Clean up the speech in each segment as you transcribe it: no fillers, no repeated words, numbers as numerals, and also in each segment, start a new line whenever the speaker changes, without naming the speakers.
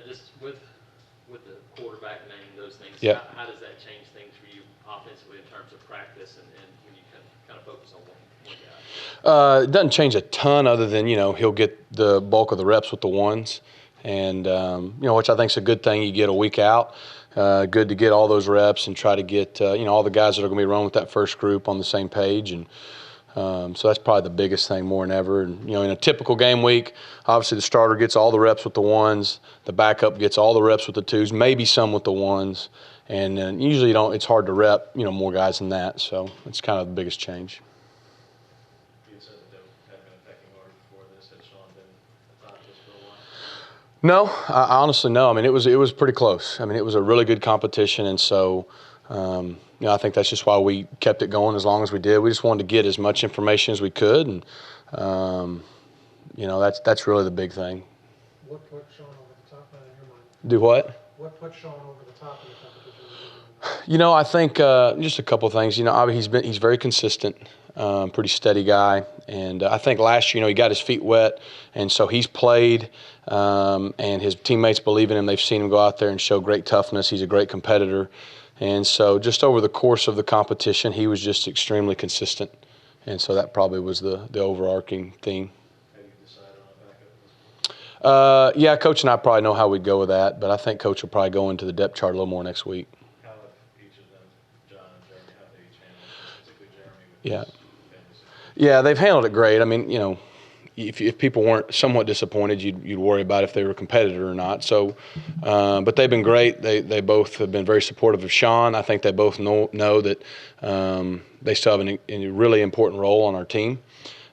just with the quarterback name, those things,
Yeah.
how does that change things for you offensively in terms of practice and when you kind of focus on one guy?
It doesn't change a ton other than, he'll get the bulk of the reps with the ones. And, which I think is a good thing. You get a week out. Good to get all those reps and try to get, all the guys that are going to be running with that first group on the same page. And so that's probably the biggest thing more than ever. And, in a typical game week, obviously the starter gets all the reps with the ones. The backup gets all the reps with the twos, maybe some with the ones. And usually it's hard to rep, more guys than that. So it's kind of the biggest change.
You said that there had been a pecking order before this. Had Sean been the top just for a while?
No, I honestly no. I mean, it was pretty close. I mean, it was a really good competition, and so I think that's just why we kept it going as long as we did. We just wanted to get as much information as we could, and that's really the big thing.
What put Sean over the top in your mind?
Do what?
What put Sean over the top in the competition?
I think just a couple of things. He's very consistent, pretty steady guy, and I think last year, he got his feet wet, and so he's played, and his teammates believe in him. They've seen him go out there and show great toughness. He's a great competitor, and so just over the course of the competition, he was just extremely consistent, and so that probably was the overarching theme.
Have you decided on a backup?
Yeah, Coach and I probably know how we'd go with that, but I think Coach will probably go into the depth chart a little more next week.
How have each of them, John and Jeremy, how they each handled it, specifically Jeremy with
Yeah.
his family situation?
Yeah, they've handled it great. I mean, if people weren't somewhat disappointed, you'd worry about if they were a competitor or not. So, but they've been great. They both have been very supportive of Sean. I think they both know that they still have a really important role on our team.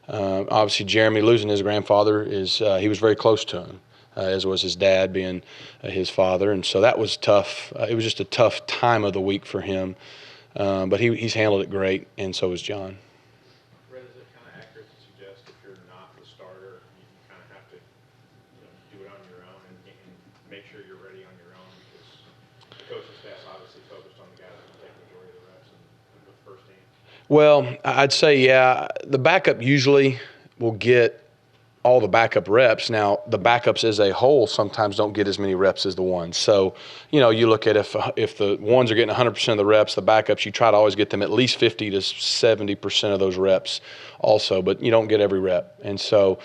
Obviously, Jeremy losing his grandfather he was very close to him, as was his dad being his father, and so that was tough. It was just a tough time of the week for him, but he's handled it great, and so has John.
Rhett, is it kind of accurate to suggest if you're not the starter, you kind of have to do it on your own and make sure you're ready on your own, because the coaching staff's obviously focused on the guys that can take the majority of the reps in the first team?
Well, I'd say, yeah, the backup usually will get all the backup reps. Now, the backups as a whole sometimes don't get as many reps as the ones. So, you look at if the ones are getting 100% of the reps, the backups, you try to always get them at least 50 to 70% of those reps also, but you don't get every rep. And so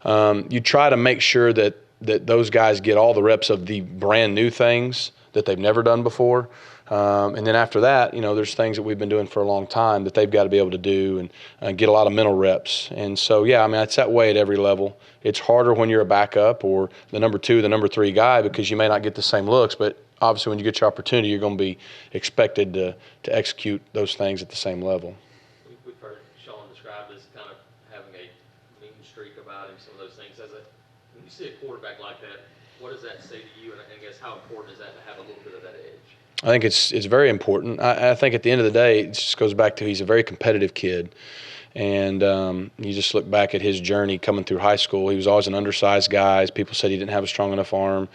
you try to make sure that those guys get all the reps of the brand new things that they've never done before. And then after that, there's things that we've been doing for a long time that they've got to be able to do and get a lot of mental reps. And so, yeah, I mean, it's that way at every level. It's harder when you're a backup or the number 2, the number 3 guy, because you may not get the same looks. But obviously, when you get your opportunity, you're going to be expected to execute those things at the same level.
We've heard Sean described as kind of having a mean streak about him, some of those things. When you see a quarterback like that, what does that say to you? And I guess how important is that to have a little bit of that edge?
I think it's very important. I think at the end of the day, it just goes back to he's a very competitive kid. And you just look back at his journey coming through high school. He was always an undersized guy. People said he didn't have a strong enough arm.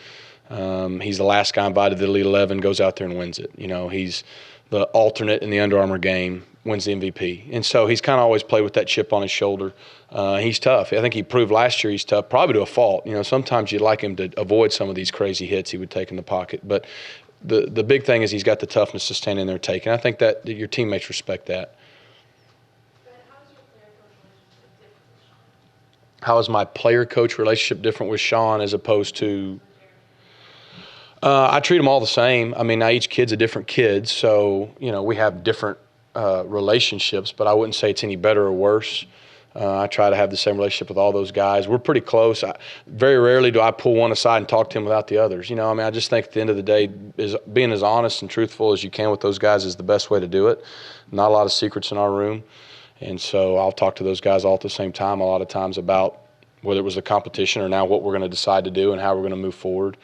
He's the last guy invited to the Elite 11, goes out there and wins it. He's the alternate in the Under Armour game, wins the MVP. And so he's kind of always played with that chip on his shoulder. He's tough. I think he proved last year he's tough, probably to a fault. Sometimes you'd like him to avoid some of these crazy hits he would take in the pocket. But the big thing is he's got the toughness to stand in there and take. And I think that your teammates respect that. How is my player-coach relationship different with Sean as opposed to I treat them all the same. I mean, now each kid's a different kid, so, we have different relationships, but I wouldn't say it's any better or worse. I try to have the same relationship with all those guys. We're pretty close. Very rarely do I pull one aside and talk to him without the others. I just think at the end of the day, being as honest and truthful as you can with those guys is the best way to do it. Not a lot of secrets in our room. And so I'll talk to those guys all at the same time a lot of times about whether it was a competition or now what we're going to decide to do and how we're going to move forward.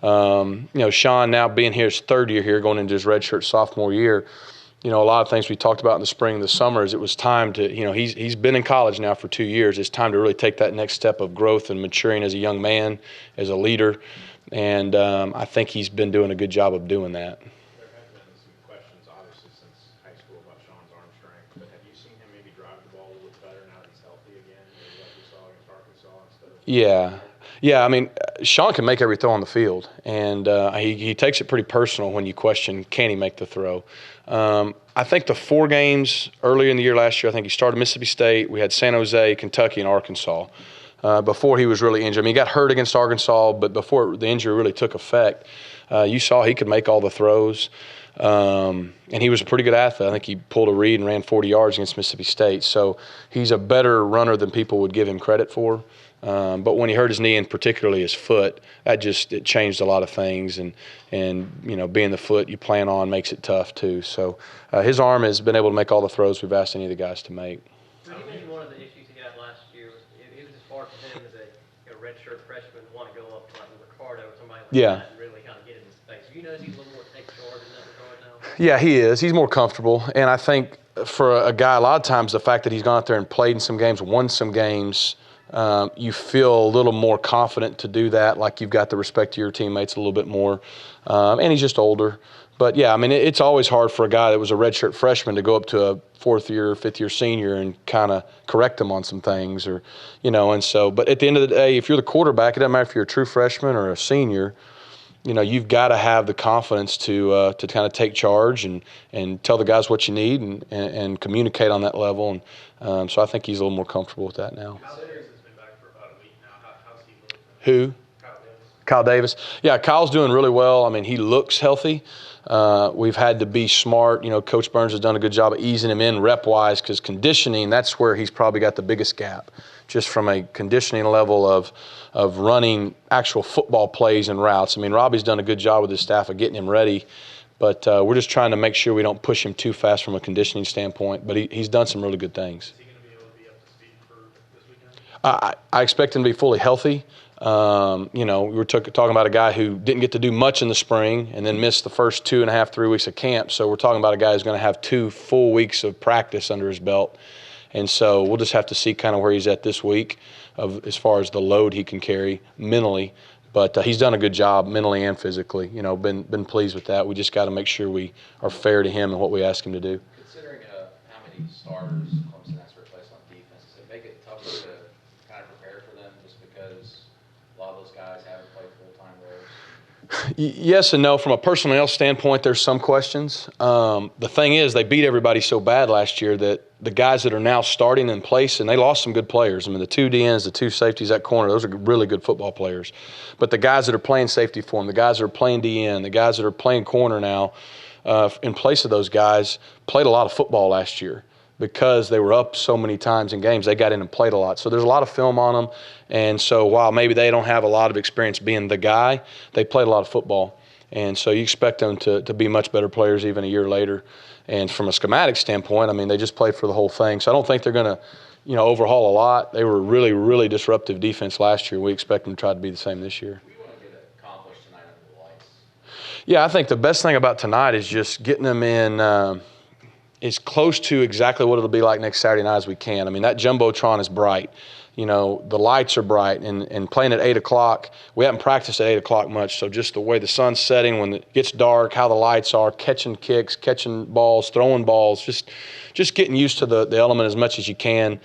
Sean now being here his 3rd year here, going into his redshirt sophomore year, a lot of things we talked about in the spring and the summer is it was time to, he's been in college now for 2 years. It's time to really take that next step of growth and maturing as a young man, as a leader. And I think he's been doing a good job of doing that.
There have been some questions, obviously, since high school about Sean's arm strength, but have you seen him maybe drive the ball a little bit better now that he's healthy again, maybe like we saw against Arkansas instead of?
Yeah. Yeah, I mean, Sean can make every throw on the field, and he takes it pretty personal when you question, can he make the throw? I think the 4 games earlier in the year last year, I think he started Mississippi State. We had San Jose, Kentucky, and Arkansas before he was really injured. I mean, he got hurt against Arkansas, but before the injury really took effect, you saw he could make all the throws. And he was a pretty good athlete. I think he pulled a read and ran 40 yards against Mississippi State. So he's a better runner than people would give him credit for. But when he hurt his knee and particularly his foot, it changed a lot of things. And being the foot you plan on makes it tough too. So his arm has been able to make all the throws we've asked any of the guys to make.
You mentioned one of the issues he had last year was it was as far for him as a redshirt freshman want to go up to like Ricardo or somebody like that and really kind of get in his space. You know, he's a little more take charge in that regard now.
Yeah, he is. He's more comfortable, and I think for a guy, a lot of times the fact that he's gone out there and played in some games, won some games, you feel a little more confident to do that. Like you've got the respect to your teammates a little bit more, and he's just older. But yeah, I mean, it's always hard for a guy that was a redshirt freshman to go up to a 4th year, 5th year senior and kind of correct him on some things, or and so. But at the end of the day, if you're the quarterback, it doesn't matter if you're a true freshman or a senior. You've got to have the confidence to kind of take charge and tell the guys what you need and communicate on that level. And so I think he's a little more comfortable with that now.
Kyle Davis has been back for about a week now. How's he doing?
Who? Kyle Davis. Yeah, Kyle's doing really well. I mean, he looks healthy. We've had to be smart. Coach Burns has done a good job of easing him in rep-wise because conditioning, that's where he's probably got the biggest gap, just from a conditioning level of running actual football plays and routes. I mean, Robbie's done a good job with his staff of getting him ready, but we're just trying to make sure we don't push him too fast from a conditioning standpoint. But he's done some really good things.
Is he going to be able to be up to speed for this weekend?
I expect him to be fully healthy. We were talking about a guy who didn't get to do much in the spring and then missed the first 2.5, 3 weeks of camp. So we're talking about a guy who's going to have 2 full weeks of practice under his belt. And so we'll just have to see kind of where he's at this week as far as the load he can carry mentally. But he's done a good job mentally and physically. Been pleased with that. We just got to make sure we are fair to him and what we ask him to do.
Considering how many starters Clemson has to replace on defense, does it make it tougher to kind of prepare for them just because a lot of those guys haven't played full-time roles?
Yes and no. From a personnel standpoint, there's some questions. The thing is, they beat everybody so bad last year that the guys that are now starting in place, and they lost some good players. I mean, the 2 DNs, the 2 safeties, that corner, those are really good football players. But the guys that are playing safety for them, the guys that are playing DN, the guys that are playing corner now, in place of those guys, played a lot of football last year. Because they were up so many times in games, they got in and played a lot. So there's a lot of film on them. And so while maybe they don't have a lot of experience being the guy, they played a lot of football. And so you expect them to be much better players even a year later. And from a schematic standpoint, I mean, they just played for the whole thing. So I don't think they're going to, overhaul a lot. They were really, really disruptive defense last year. We expect them to try to be the same this year.
What do you want to get accomplished tonight under the lights?
Yeah, I think the best thing about tonight is just getting them in as close to exactly what it'll be like next Saturday night as we can. I mean, that Jumbotron is bright. The lights are bright, and playing at 8 o'clock, we haven't practiced at 8 o'clock much, so just the way the sun's setting, when it gets dark, how the lights are, catching kicks, catching balls, throwing balls, just getting used to the element as much as you can.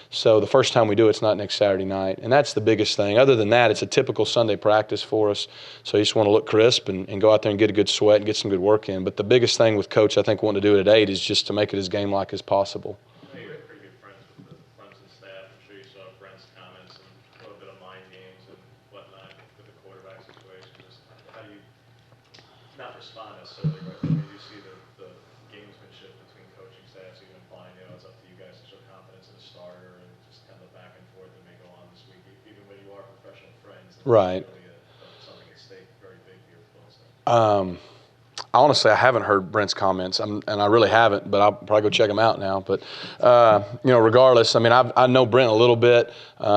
So the first time we do it's not next Saturday night, and that's the biggest thing. Other than that, it's a typical Sunday practice for us, so you just want to look crisp and go out there and get a good sweat and get some good work in. But the biggest thing with Coach, I think, wanting to do it at 8 is just to make it as game-like as possible.
You're pretty good friends with the Clemson staff. I'm sure you saw Brent's comments and a little bit of mind games and whatnot with the quarterback situation. Just how do you not respond necessarily, but when you see the gamesmanship between coaching staffs, even implying, it's up to you guys to show confidence in a starter and just kind of back and forth that may go on this week, even when you are professional friends.
Right.
Really something at stake very big for your football staff.
Honestly, I haven't heard Brent's comments, and I really haven't, but I'll probably go check them out now. But, regardless, I mean, I know Brent a little bit.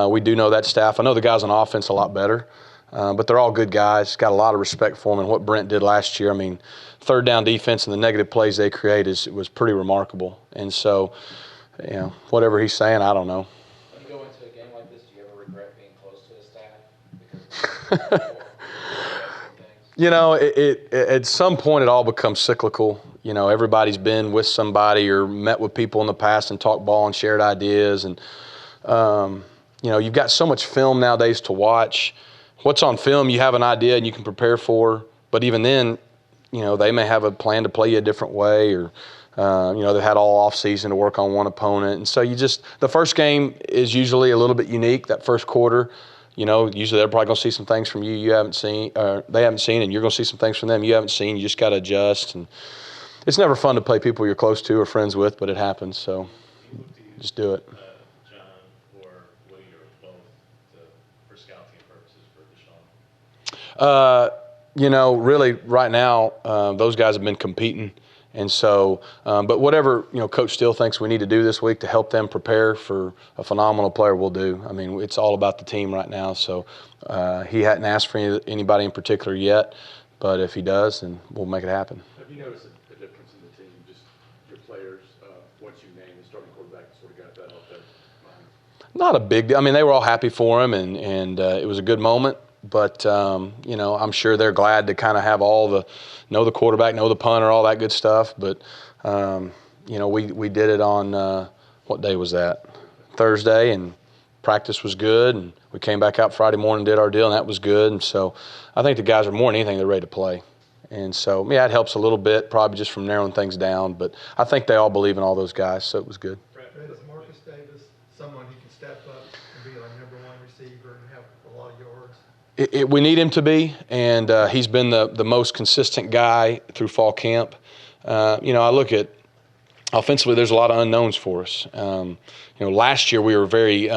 We do know that staff. I know the guys on offense a lot better, but they're all good guys. Got a lot of respect for them and what Brent did last year. I mean, third down defense and the negative plays they create was pretty remarkable. And so, whatever he's saying, I don't know.
When you go into a game like this, do you ever regret being close to the staff? Because
At some point it all becomes cyclical. Everybody's been with somebody or met with people in the past and talked ball and shared ideas. And, You've got so much film nowadays to watch. What's on film, you have an idea and you can prepare for. But even then, they may have a plan to play you a different way, or they've had all off season to work on one opponent. And so the first game is usually a little bit unique. That first quarter, usually they're probably going to see some things from you haven't seen, or they haven't seen, and you're going to see some things from them you haven't seen. You just got to adjust. And it's never fun to play people you're close to or friends with, but it happens. So just do it.
John or Woody or both for scouting purposes for Deshaun?
Really right now, those guys have been competing. And so, but whatever, Coach Steele thinks we need to do this week to help them prepare for a phenomenal player, we'll do. I mean, it's all about the team right now. So he hadn't asked for anybody in particular yet, but if he does, then we'll make it happen.
Have you noticed a difference in the team, just your players, once you name the starting quarterback, sort of got that off their mind?
Not a big deal. I mean, they were all happy for him, and it was a good moment. But, I'm sure they're glad to kind of have know the quarterback, know the punter, all that good stuff. But, we did it on, what day was that? Thursday, and practice was good. And we came back out Friday morning, did our deal, and that was good. And so I think the guys are more than anything, they're ready to play. And so, yeah, it helps a little bit, probably just from narrowing things down. But I think they all believe in all those guys, so it was good.
Rhett, is Marcus Davis someone who can step up and be like number one receiver and have a lot of yards?
We need him to be, and he's been the most consistent guy through fall camp. I look at offensively, there's a lot of unknowns for us. Last year we were very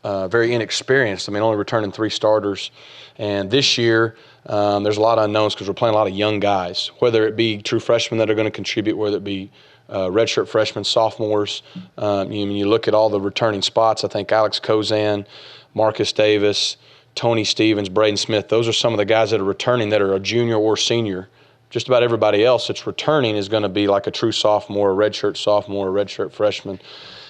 inexperienced. I mean, only returning 3 starters. And this year there's a lot of unknowns because we're playing a lot of young guys, whether it be true freshmen that are going to contribute, whether it be redshirt freshmen, sophomores. You look at all the returning spots, I think Alex Kozan, Marcus Davis, Tony Stevens, Braden Smith, those are some of the guys that are returning that are a junior or senior. Just about everybody else that's returning is going to be like a true sophomore, a redshirt freshman,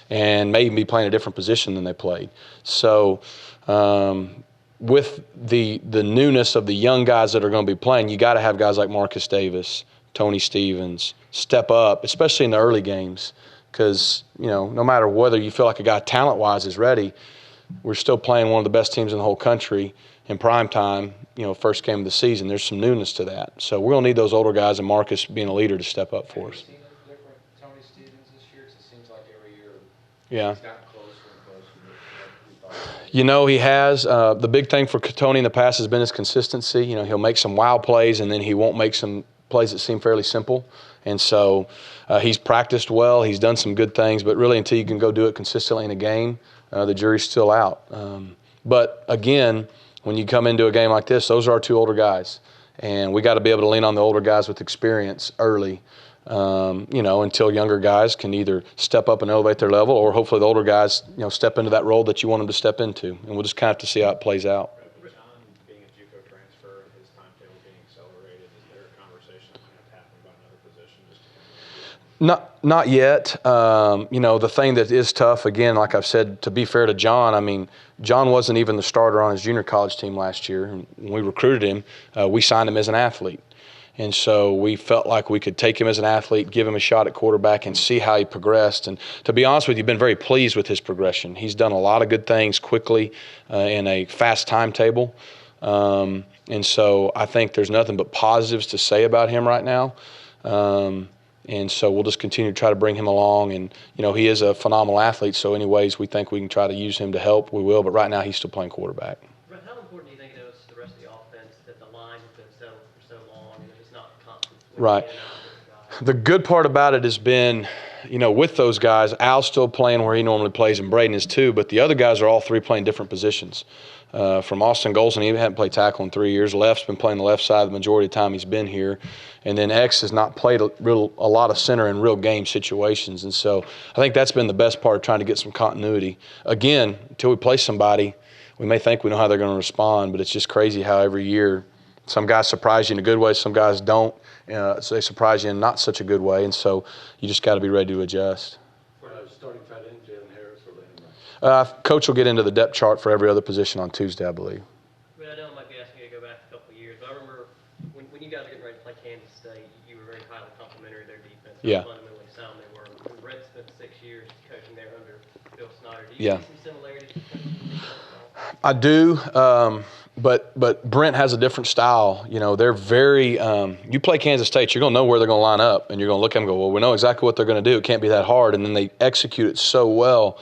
and may even be playing a different position than they played. So with the newness of the young guys that are going to be playing, you got to have guys like Marcus Davis, Tony Stevens step up, especially in the early games, because no matter whether you feel like a guy talent-wise is ready, we're still playing one of the best teams in the whole country in prime time, first game of the season. There's some newness to that. So we're going to need those older guys and Marcus being a leader to step up for us.
Have you seen a different Tony Stevens this year? 'Cause it seems like every year
Yeah.
he's gotten closer and closer.
He has. The big thing for Tony in the past has been his consistency. He'll make some wild plays, and then he won't make some plays that seem fairly simple. And so he's practiced well. He's done some good things, but really until you can go do it consistently in a game, the jury's still out. But again, when you come into a game like this, those are our 2 older guys. And we got to be able to lean on the older guys with experience early, until younger guys can either step up and elevate their level, or hopefully the older guys, step into that role that you want them to step into. And we'll just kind of have to see how it plays out.
John being a JUCO transfer and his timetable being accelerated, is there a conversation that might have to happen about another position?
Not yet. The thing that is tough, again, like I've said, to be fair to John, I mean, John wasn't even the starter on his junior college team last year. And when we recruited him, we signed him as an athlete. And so we felt like we could take him as an athlete, give him a shot at quarterback, and see how he progressed. And to be honest with you, I've been very pleased with his progression. He's done a lot of good things quickly in a fast timetable. And so I think there's nothing but positives to say about him right now. And so we'll just continue to try to bring him along. And, he is a phenomenal athlete, so any ways we think we can try to use him to help, we will. But right now he's still playing quarterback.
But how important do you think it is to the rest of the offense that the line has been settled for so long and it's not constantly
Right.
in and out of the guy?
The good part about it has been, with those guys, Al's still playing where he normally plays, and Braden is too, but the other guys are all 3 playing different positions. From Austin Golson, he hadn't played tackle in 3 years. Left's been playing the left side the majority of the time he's been here. And then X has not played a lot of center in real game situations. And so I think that's been the best part of trying to get some continuity. Again, until we play somebody, we may think we know how they're going to respond, but it's just crazy how every year some guys surprise you in a good way, some guys don't. So they surprise you in not such a good way. And so you just got to be ready to adjust.
Starting tight end, Jalen Harris or Landon Rice?
Coach will get into the depth chart for every other position on Tuesday, I believe.
I know I might be asking you to go back a couple of years, but I remember when you guys were getting ready to play Kansas State, you were very highly complimentary of their defense.
Yeah.
How fundamentally sound they were. Rhett spent 6 years coaching there under Bill Snyder. Do you
Yeah.
see some similarities between the defense at all?
I do, but Brent has a different style. You know, they're very. You play Kansas State, you're gonna know where they're gonna line up, and you're gonna look at them and go, well, we know exactly what they're gonna do. It can't be that hard, and then they execute it so well.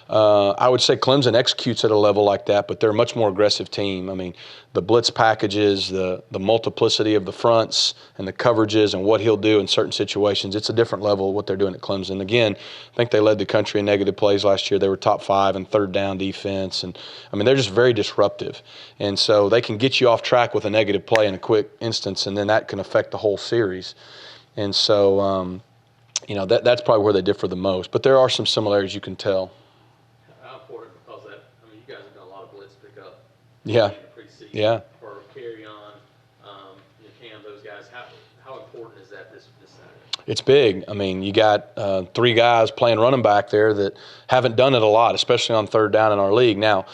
I would say Clemson executes at a level like that, but they're a much more aggressive team. I mean, the blitz packages, the multiplicity of the fronts and the coverages and what he'll do in certain situations, it's a different level of what they're doing at Clemson. Again, I think they led the country in negative plays last year. They were top 5 in third down defense. And, I mean, they're just very disruptive. And so they can get you off track with a negative play in a quick instance, and then that can affect the whole series. And so, you know, that's probably where they differ the most. But there are some similarities you can tell.
How important, because that, I mean, you guys have done a lot of blitz pickup.
Yeah.
In the preseason.
Yeah.
For carry on, Cam, those guys, how important is that this Saturday?
It's big. I mean, you got 3 guys playing running back there that haven't done it a lot, especially on third down in our league. Now,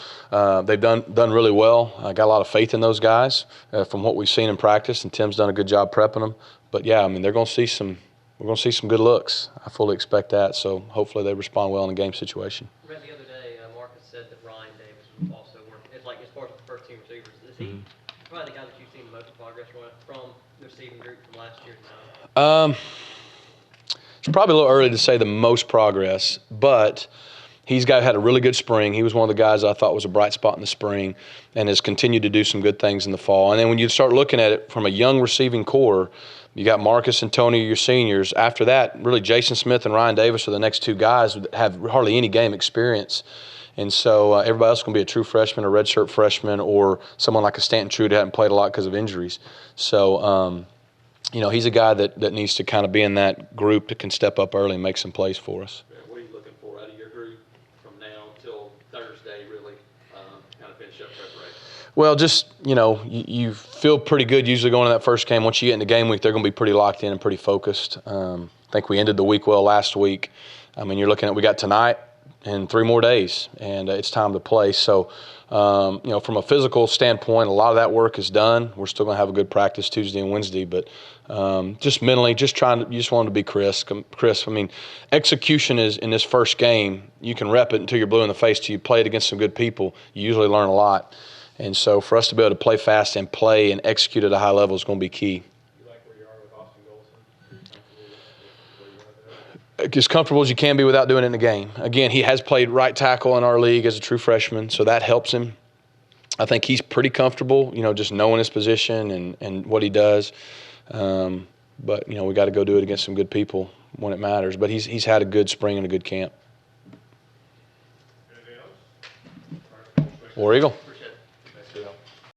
they've done really well. I got a lot of faith in those guys from what we've seen in practice, and Tim's done a good job prepping them. But yeah, I mean, we're going to see some good looks. I fully expect that. So hopefully they respond well in a game situation.
Read the other day, Marcus said that Ryan Davis was also working. It's like as far as the first team receivers, is he probably the guy that you've seen the most progress from the receiving group from last year to now?
It's probably a little early to say the most progress, but he's had a really good spring. He was one of the guys I thought was a bright spot in the spring and has continued to do some good things in the fall. And then when you start looking at it from a young receiving core, you got Marcus and Tony, your seniors. After that, really Jason Smith and Ryan Davis are the next 2 guys that have hardly any game experience. And so everybody else is going to be a true freshman, a redshirt freshman, or someone like a Stanton Trude who hadn't played a lot because of injuries. So, you know, he's a guy that needs to kind of be in that group that can step up early and make some plays for us.
What are you looking for out of your group from now until Thursday, really, kind of finish up preparation?
Well, just, you know, you feel pretty good usually going to that first game. Once you get into game week, they're going to be pretty locked in and pretty focused. I think we ended the week well last week. I mean, you're looking at we got tonight and 3 more days, and it's time to play. So, you know, from a physical standpoint, a lot of that work is done. We're still going to have a good practice Tuesday and Wednesday, but just mentally, you just want to be crisp. I mean, execution is in this first game. You can rep it until you're blue in the face. Till you play it against some good people, you usually learn a lot. And so for us to be able to play fast and play and execute at a high level is going to be key.
You like where you are with Austin Golson?
As comfortable as you can be without doing it in the game. Again, he has played right tackle in our league as a true freshman, so that helps him. I think he's pretty comfortable, you know, just knowing his position and what he does. But, you know, we got to go do it against some good people when it matters. But he's had a good spring and a good camp.
Anything else?
War Eagle.